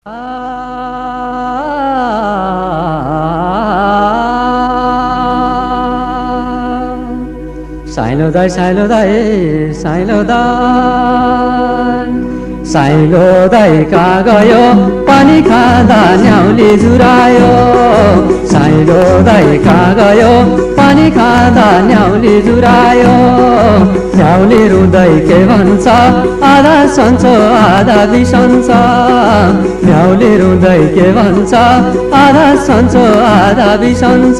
Silo दाई silo दाई silo दाई कहाँ गयो पानी खाँदा न्याउली जुरायो। साइलो दाई कहाँ गयो पानी खाँदा न्याउली जुरायो। न्याउली रुँदै के भन्छ आधा सन्चो आधा बिसन्छ। न्याउली रुँदै के भन्छ आधा सन्चो आधा बिसन्छ।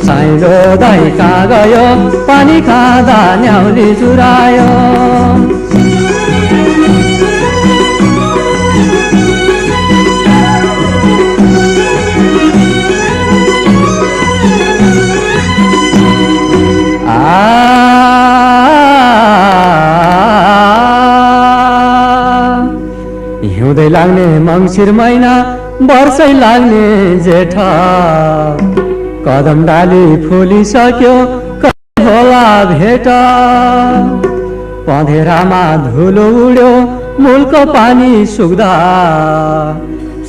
साइलो दाई कहाँ गयो पानी खाँदा न्याउली जुरायो। हिउँदै लाग्ने मङ्सिर महिना वर्षै लाग्ने जेठ। कदम डाली फुलिसक्यो कहिले होला भेट। पँधेरामा धुलो उड्यो मूलको पानी सुक्दा।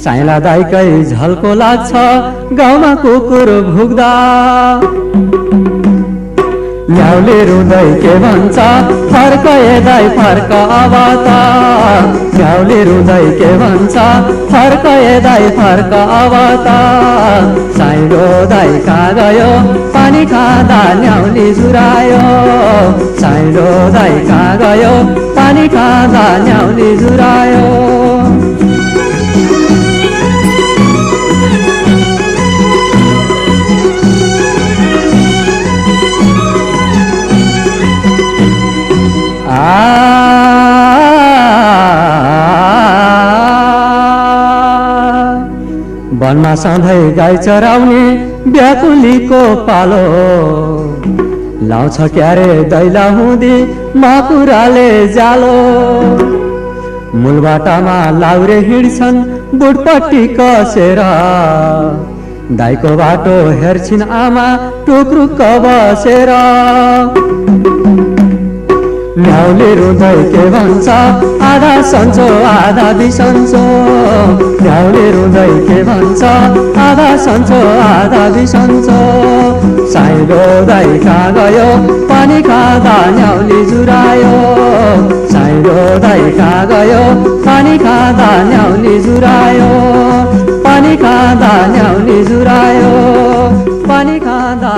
साइला दाइकै झल्को लाग्छ गाउँमा कुकुर भुक्दा। न्याउली रुँदै के भन्छ फर्क ए दाई फर्क अब त। न्याउली रुँदै के भन्छ फर्क ए दाई फर्क अब त। साइलो दाई कहाँ गयो पानी खाँदा न्याउली जुरायो। साइलो दाई कहाँ गयो पानी खाँदा न्याउली जुरायो। वनमा सधैँ गाई चराउने व्याकुलीको पालो। लाउँछ क्यारे दैला हुँदी माकुराले जालो। मूलबाटामा लाउरे हिँड्छन् बुटपट्टि कसेर। दाइको बाटो हेर्छिन् आमा टुक्रुक्क बसेर। न्याउली रुँदै के भन्छ आधा सन्चो आधा बिसन्चो। न्याउली रुँदै के भन्छ आधा सन्चो आधा बिसन्चो। साइलो दाई कहाँ गयो पानी खाँदा न्याउली जुरायो। साइलो दाई कहाँ गयो पानी खाँदा न्याउली जुरायो। पानी खाँदा न्याउली जुरायो। पानी खाँदा